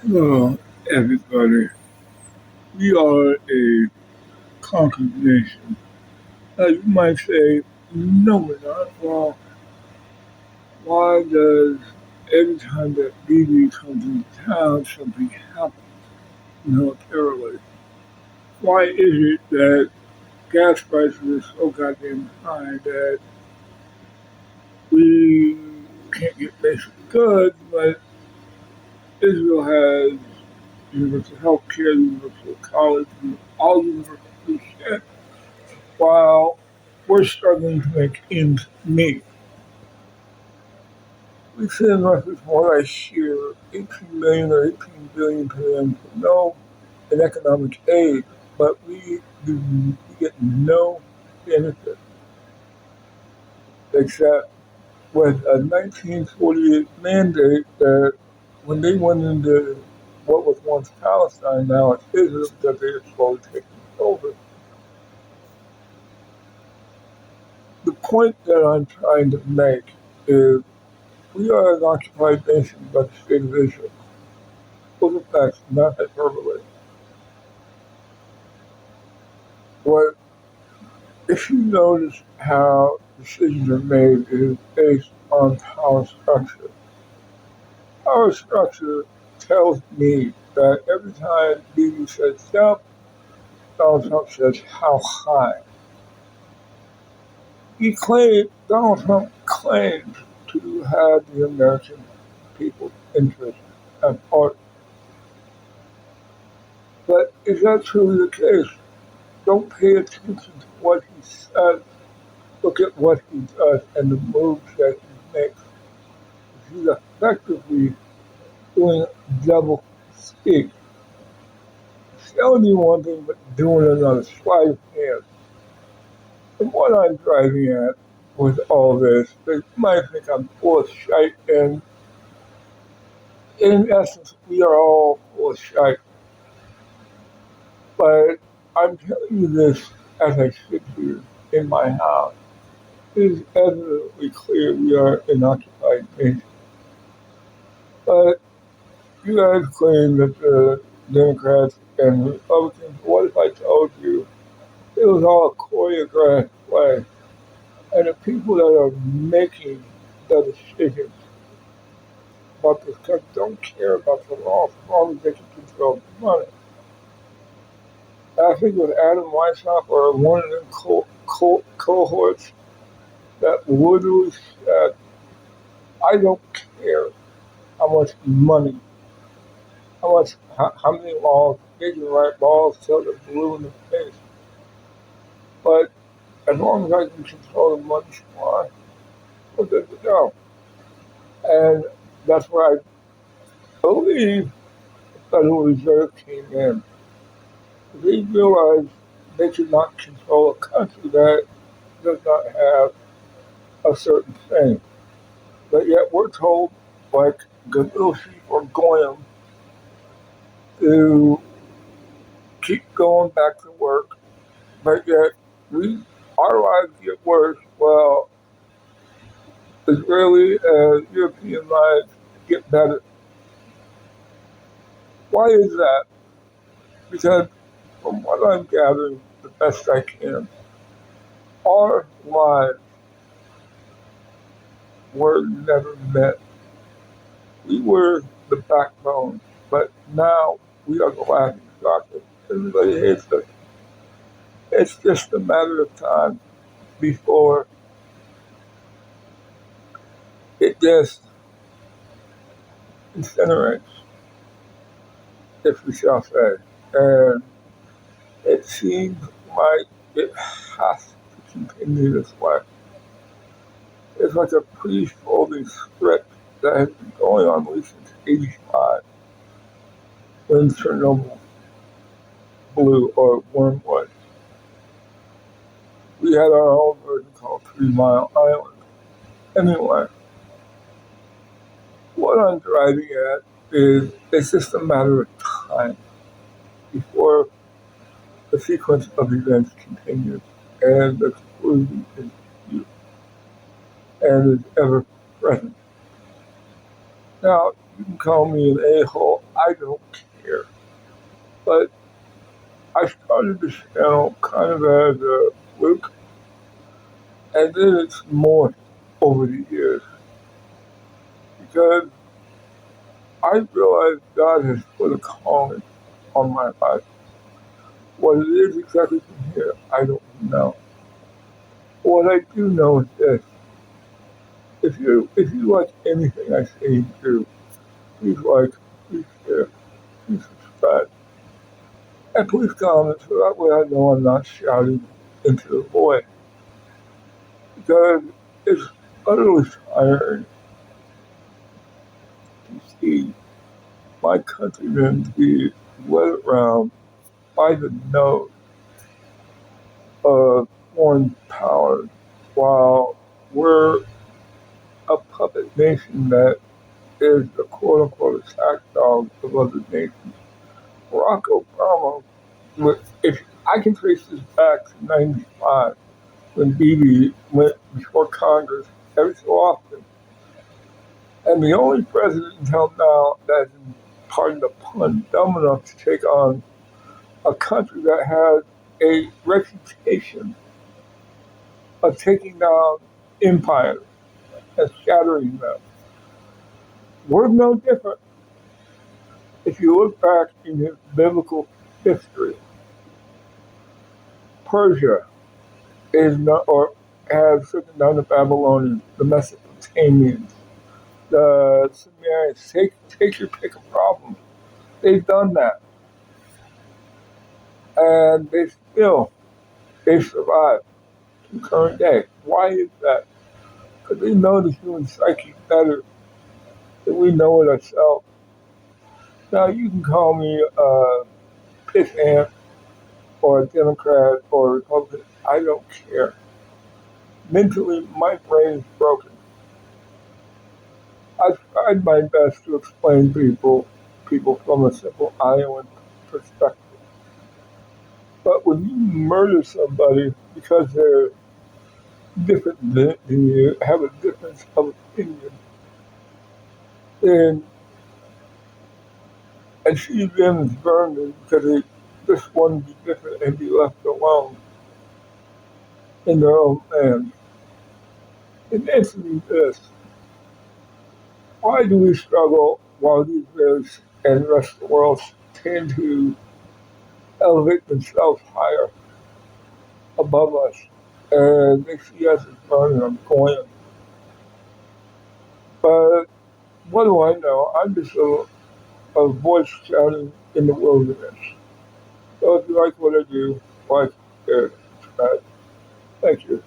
Hello, everybody. We are a conquered nation. You might say, no, we're not. Well, why does every time that BB comes into town, something happens militarily? Why is it that gas prices are so goddamn high that we can't get basic goods, but Israel has universal health care, universal college, and all universal shit, while we're struggling to make ends meet. We send roughly from what I hear 18 million or 18 billion to them for no in economic aid, but we get no benefit except with a 1948 mandate that when they went into what was once Palestine, now it's Israel, that they are slowly taking over. The point that I'm trying to make is we are an occupied nation by the state of Israel. Those are facts, not hyperbole. What if you notice how decisions are made is based on power structure. Power structure tells me that every time Bibi says jump, Donald Trump says how high. Donald Trump claims to have the American people's interest at heart. But is that truly the case? Don't pay attention to what he says. Look at what he does and the moves that he makes. He's effectively doing double speak. Telling you one thing but doing another. Sleight of hand. And what I'm driving at with all this, they might think I'm full of shite, and in essence, we are all full of shite. But I'm telling you this as I sit here in my house. It is evidently clear we are an occupied nation. But you guys claim that the Democrats and Republicans, what if I told you it was all a choreographed play? And the people that are making the decisions about this country don't care about the law as long as they can control the money. I think with Adam Weishaupt or one of them cohorts that literally said, I don't care how much money, how many laws, they can write balls till they're blue in the face. But as long as I can control the money supply, we're good to go. And that's where I believe the Federal Reserve came in. They realized they could not control a country that does not have a certain thing. But yet we're told, like good little sheep or Goyim, to keep going back to work. But yet we our lives get worse while Israeli and European lives get better. Why is that? Because from what I'm gathering, the best I can, our lives were never met. We were the backbone, but now we are the laughing stock. Everybody hates us. It's just a matter of time before it just incinerates, if we shall say. And it seems like it has to continue this way. It's like a pre-folding script that has been going on at least since '85 when Chernobyl blew or wormwood. We had our own version called 3 Mile Island. Anyway, what I'm driving at is it's just a matter of time before the sequence of events continues and the conclusion is acute and is ever present. Now, you can call me an a-hole. I don't care. But I started this channel kind of as a fluke, and then it's morphed over the years because I realized God has put a calling on my life. What it is exactly from here, I don't know. What I do know is this: if you like anything I say you do, please like, please share, please subscribe, and please comment so that way I know I'm not shouting into the void because it's utterly tiring to see my countrymen be led around by the nose of foreign powers while we're a puppet nation that is the quote unquote attack dog of other nations. Barack Obama, if I can trace this back to '95 when Bibi went before Congress every so often, and the only president until now that is, pardon the pun, dumb enough to take on a country that has a reputation of taking down empires and shattering them. We're no different. If you look back in his biblical history, Persia is not, or has taken down the Babylonians, the Mesopotamians, the Sumerians. Take your pick of problems. They've done that, and they survived to the current day. Why is that? Because they know the human psyche better than we know it ourselves. Now you can call me a pissant or a Democrat or a Republican. I don't care. Mentally, my brain is broken. I've tried my best to explain people from a simple Iowan perspective. But when you murder somebody because they're different than you, have a difference of opinion, then and see them as vermin because they just want to be different and be left alone in their own land. And answer me this: why do we struggle while the Israelis and the rest of the world tend to elevate themselves higher above us? And they see us as burning them, going. But what do I know? I'm just a voice shouting in the wilderness. So if you like what I do, like, share, subscribe. Thank you.